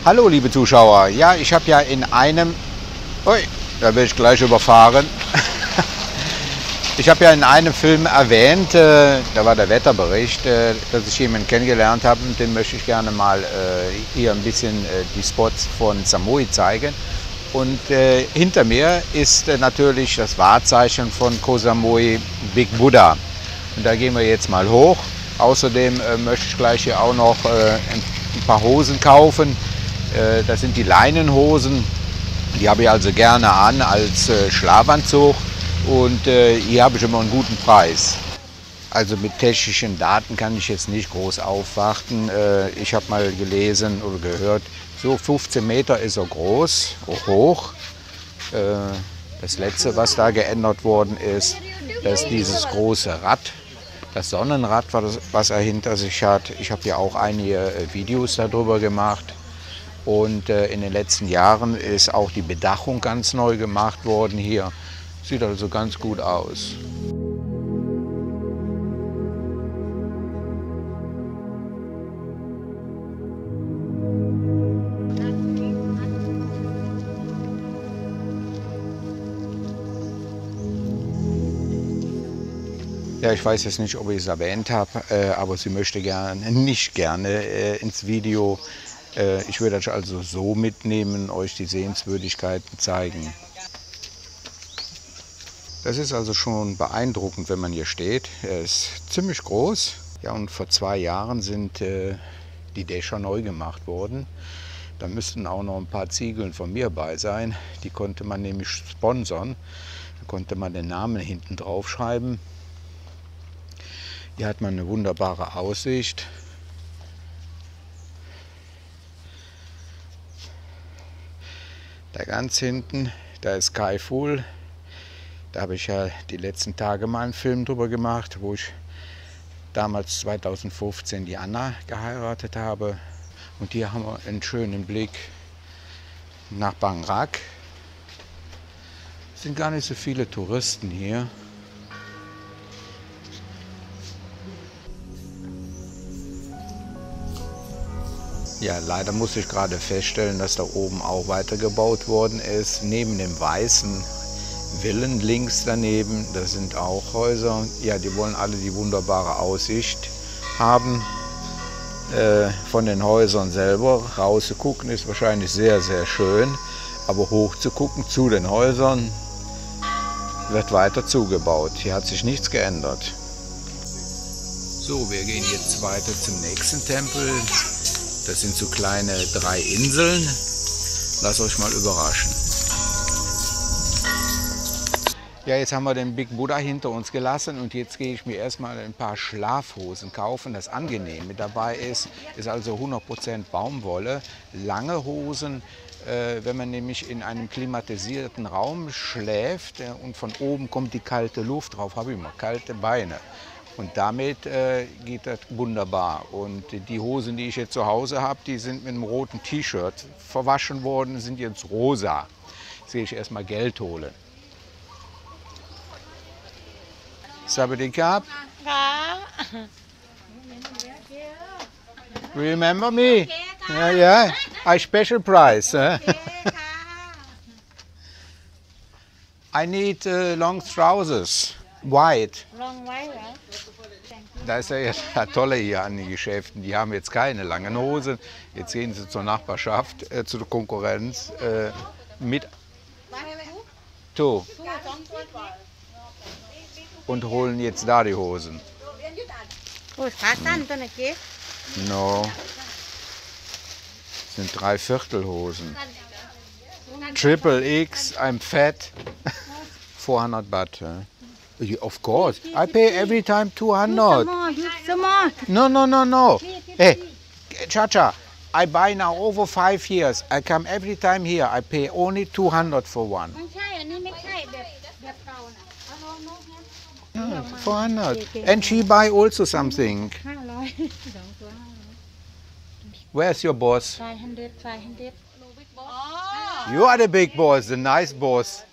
Hallo liebe Zuschauer, ja, ich habe ja in einem, ui, da will ich gleich überfahren. Ich habe ja in einem Film erwähnt, da war der Wetterbericht, dass ich jemanden kennengelernt habe, und den möchte ich gerne mal hier ein bisschen die Spots von Samui zeigen. Und hinter mir ist natürlich das Wahrzeichen von Koh Samui, Big Buddha. Und da gehen wir jetzt mal hoch. Außerdem möchte ich gleich hier auch noch ein paar Hosen kaufen. Das sind die Leinenhosen. Die habe ich also gerne an als Schlafanzug. Und hier habe ich immer einen guten Preis. Also mit technischen Daten kann ich jetzt nicht groß aufwarten. Ich habe mal gelesen oder gehört, so 15 Meter ist er groß, hoch. Das letzte, was da geändert worden ist, das ist dieses große Rad, das Sonnenrad, was er hinter sich hat. Ich habe ja auch einige Videos darüber gemacht. Und in den letzten Jahren ist auch die Bedachung ganz neu gemacht worden hier. Sieht also ganz gut aus. Ja, ich weiß jetzt nicht, ob ich es erwähnt habe, aber sie möchte nicht gerne ins Video. Ich würde euch also so mitnehmen, euch die Sehenswürdigkeiten zeigen. Das ist also schon beeindruckend, wenn man hier steht. Er ist ziemlich groß. Ja, und vor 2 Jahren sind die Dächer neu gemacht worden. Da müssten auch noch ein paar Ziegeln von mir bei sein. Die konnte man nämlich sponsern. Da konnte man den Namen hinten drauf schreiben. Hier hat man eine wunderbare Aussicht. Da ganz hinten, da ist Kai Ful. Da habe ich ja die letzten Tage mal einen Film drüber gemacht, wo ich damals 2015 die Anna geheiratet habe. Und hier haben wir einen schönen Blick nach Bang Rak. Es sind gar nicht so viele Touristen hier. Ja, leider muss ich gerade feststellen, dass da oben auch weitergebaut worden ist. Neben dem weißen Villen links daneben, das sind auch Häuser. Ja, die wollen alle die wunderbare Aussicht haben. Von den Häusern selber raus zu gucken ist wahrscheinlich sehr, sehr schön. Aber hoch zu gucken zu den Häusern wird weiter zugebaut. Hier hat sich nichts geändert. So, wir gehen jetzt weiter zum nächsten Tempel. Das sind so kleine 3 Inseln. Lasst euch mal überraschen. Ja, jetzt haben wir den Big Buddha hinter uns gelassen und jetzt gehe ich mir erstmal ein paar Schlafhosen kaufen. Das Angenehme dabei ist also 100% Baumwolle. Lange Hosen, wenn man nämlich in einem klimatisierten Raum schläft und von oben kommt die kalte Luft drauf, habe ich immer kalte Beine. Und damit geht das wunderbar. Und die Hosen, die ich jetzt zu Hause habe, die sind mit einem roten T-Shirt verwaschen worden, sind jetzt rosa. Jetzt gehe ich erstmal Geld holen. Sabadikap. Remember me? Yeah, yeah. I special price. I need long trousers. White. Long white, right? Da ist ja jetzt tolle hier an den Geschäften. Die haben jetzt keine langen Hosen. Jetzt gehen sie zur Nachbarschaft, zur Konkurrenz mit und holen jetzt da die Hosen. No. Das sind 3/4 Hosen. Triple X, I'm fat. 400 Baht. Of course. I pay every time 200. No, no, no, no. Hey, Chacha, I buy now over 5 years. I come every time here. I pay only 200 for one. 400. And she buy also something. Where's your boss? 500. You are the big boss, the nice boss.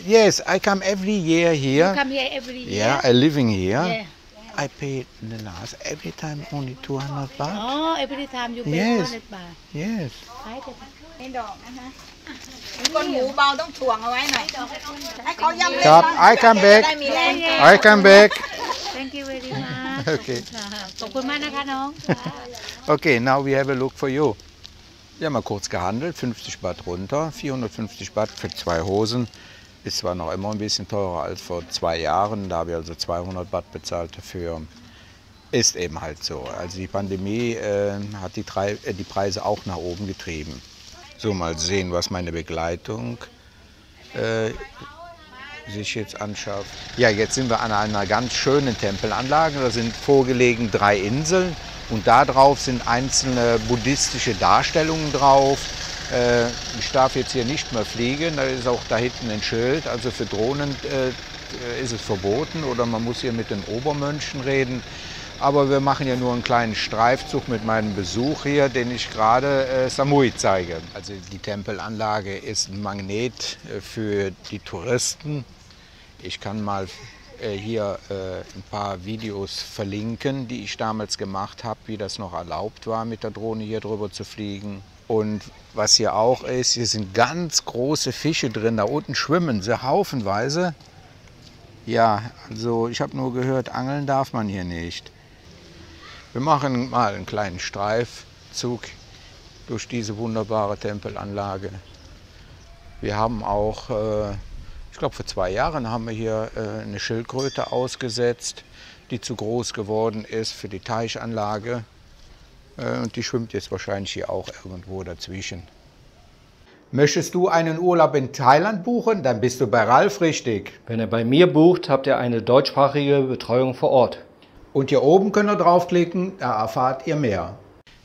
Yes, I come every year here. You come here every year? Yeah, I living here. Yeah. I paid the last every time only 200 baht. Oh, every time you pay Yes. 100 baht. Yes. ให้ดอกนะคะก้นหมูเบาต้องถ่วงเอาไว้หน่อยให้เขาย่ำเล่น Stop. I come back. ได้มีแรง I come back. Thank you very much. Okay. ขอบคุณมากนะคะน้อง Okay, now we have a look for you. Wir haben mal kurz gehandelt, 50 Baht runter, 450 Baht für 2 Hosen. Ist zwar noch immer ein bisschen teurer als vor 2 Jahren, da habe ich also 200 Baht bezahlt dafür. Ist eben halt so. Also die Pandemie hat die Preise auch nach oben getrieben. So, mal sehen, was meine Begleitung sich jetzt anschafft. Ja, jetzt sind wir an einer ganz schönen Tempelanlage. Da sind vorgelegen 3 Inseln und da drauf sind einzelne buddhistische Darstellungen drauf. Ich darf jetzt hier nicht mehr fliegen, da ist auch da hinten ein Schild. Also für Drohnen ist es verboten oder man muss hier mit den Obermönchen reden. Aber wir machen ja nur einen kleinen Streifzug mit meinem Besuch hier, den ich gerade Samui zeige. Also die Tempelanlage ist ein Magnet für die Touristen. Ich kann mal hier ein paar Videos verlinken, die ich damals gemacht habe, wie das noch erlaubt war, mit der Drohne hier drüber zu fliegen. Und was hier auch ist, hier sind ganz große Fische drin. Da unten schwimmen sie haufenweise. Ja, also ich habe nur gehört, angeln darf man hier nicht. Wir machen mal einen kleinen Streifzug durch diese wunderbare Tempelanlage. Wir haben auch, ich glaube vor 2 Jahren haben wir hier eine Schildkröte ausgesetzt, die zu groß geworden ist für die Teichanlage. Und die schwimmt jetzt wahrscheinlich hier auch irgendwo dazwischen. Möchtest du einen Urlaub in Thailand buchen? Dann bist du bei Ralf richtig. Wenn ihr bei mir bucht, habt ihr eine deutschsprachige Betreuung vor Ort. Und hier oben könnt ihr draufklicken, da erfahrt ihr mehr.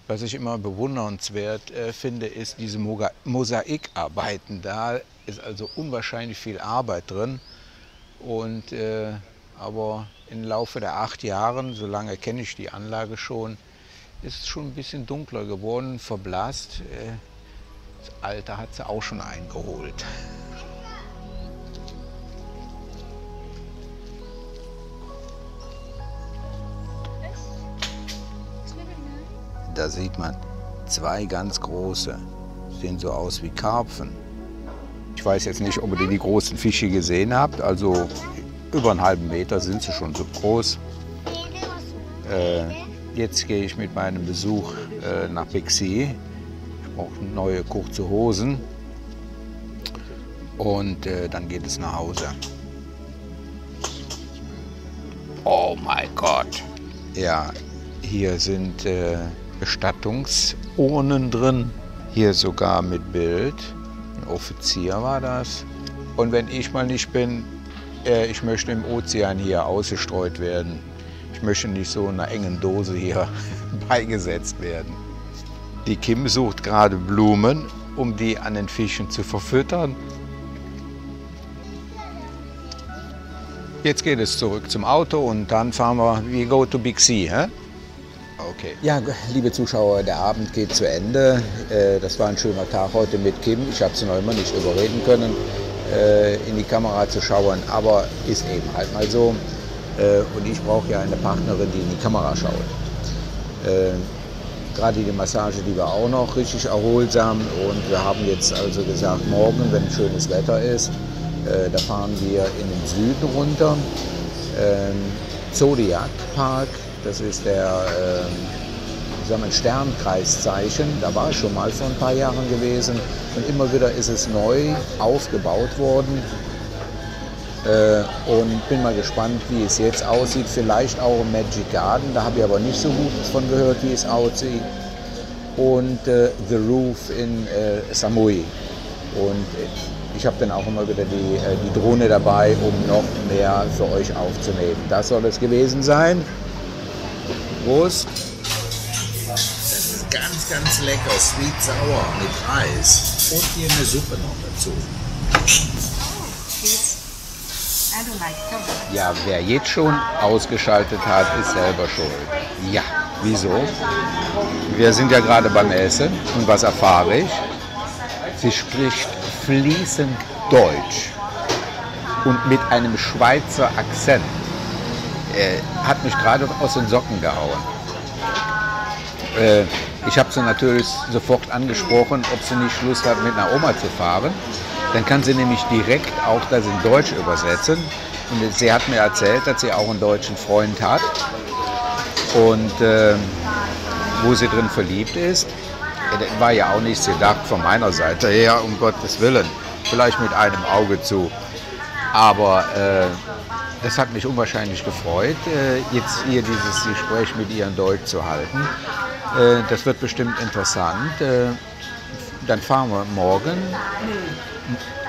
Was ich immer bewundernswert finde, ist diese Mosaikarbeiten. Da ist also unwahrscheinlich viel Arbeit drin. Und, aber im Laufe der 8 Jahre, so lange kenne ich die Anlage schon, ist es schon ein bisschen dunkler geworden, verblasst. Das Alter hat sie auch schon eingeholt. Da sieht man 2 ganz große, sehen so aus wie Karpfen. Ich weiß jetzt nicht, ob ihr die großen Fische gesehen habt, also über einen halben Meter sind sie schon so groß. Jetzt gehe ich mit meinem Besuch nach Bixi. Ich brauche neue kurze Hosen und dann geht es nach Hause. Oh mein Gott! Ja, hier sind Bestattungsurnen drin, hier sogar mit Bild. Ein Offizier war das. Und wenn ich mal nicht bin, ich möchte im Ozean hier ausgestreut werden. Ich möchte nicht so in einer engen Dose hier beigesetzt werden. Die Kim sucht gerade Blumen, um die an den Fischen zu verfüttern. Jetzt geht es zurück zum Auto und dann fahren we go to Bixi, hä? Okay. Ja, liebe Zuschauer, der Abend geht zu Ende. Das war ein schöner Tag heute mit Kim. Ich habe sie noch immer nicht überreden können, in die Kamera zu schauen, aber ist eben halt mal so. Und ich brauche ja eine Partnerin, die in die Kamera schaut. Gerade die Massage, die war auch noch richtig erholsam. Und wir haben jetzt also gesagt, morgen, wenn schönes Wetter ist, da fahren wir in den Süden runter. Zodiac Park. Das ist der Sternkreiszeichen. Da war ich schon mal vor ein paar Jahren gewesen. Und immer wieder ist es neu aufgebaut worden. Und bin mal gespannt, wie es jetzt aussieht. Vielleicht auch im Magic Garden. Da habe ich aber nicht so gut von gehört, wie es aussieht. Und The Roof in Samui. Und ich habe dann auch immer wieder die Drohne dabei, um noch mehr für euch aufzunehmen. Das soll es gewesen sein. Prost. Das ist ganz, ganz lecker, sweet sauer mit Reis und hier eine Suppe noch dazu. Ja, wer jetzt schon ausgeschaltet hat, ist selber schuld. Ja, wieso? Wir sind ja gerade beim Essen und was erfahre ich? Sie spricht fließend Deutsch und mit einem Schweizer Akzent. hat mich gerade aus den Socken gehauen. Ich habe sie natürlich sofort angesprochen, ob sie nicht Lust hat, mit einer Oma zu fahren. Dann kann sie nämlich direkt auch das in Deutsch übersetzen. Und sie hat mir erzählt, dass sie auch einen deutschen Freund hat und wo sie drin verliebt ist. War ja auch nichts gedacht von meiner Seite her, um Gottes Willen. Vielleicht mit einem Auge zu. Aber das hat mich unwahrscheinlich gefreut, jetzt hier dieses Gespräch mit ihr in Deutsch zu halten. Das wird bestimmt interessant. Dann fahren wir morgen.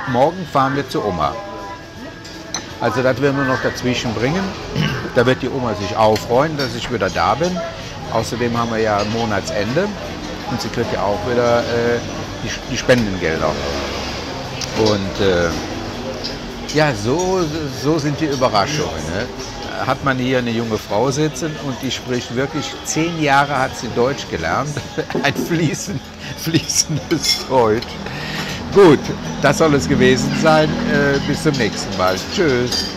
Morgen fahren wir zur Oma. Also das werden wir noch dazwischen bringen. Da wird die Oma sich auch freuen, dass ich wieder da bin. Außerdem haben wir ja Monatsende und sie kriegt ja auch wieder die Spendengelder. Und ja, so sind die Überraschungen. Ne? Hat man hier eine junge Frau sitzen und die spricht wirklich, 10 Jahre hat sie Deutsch gelernt, ein fließendes Deutsch. Gut, das soll es gewesen sein. Bis zum nächsten Mal. Tschüss.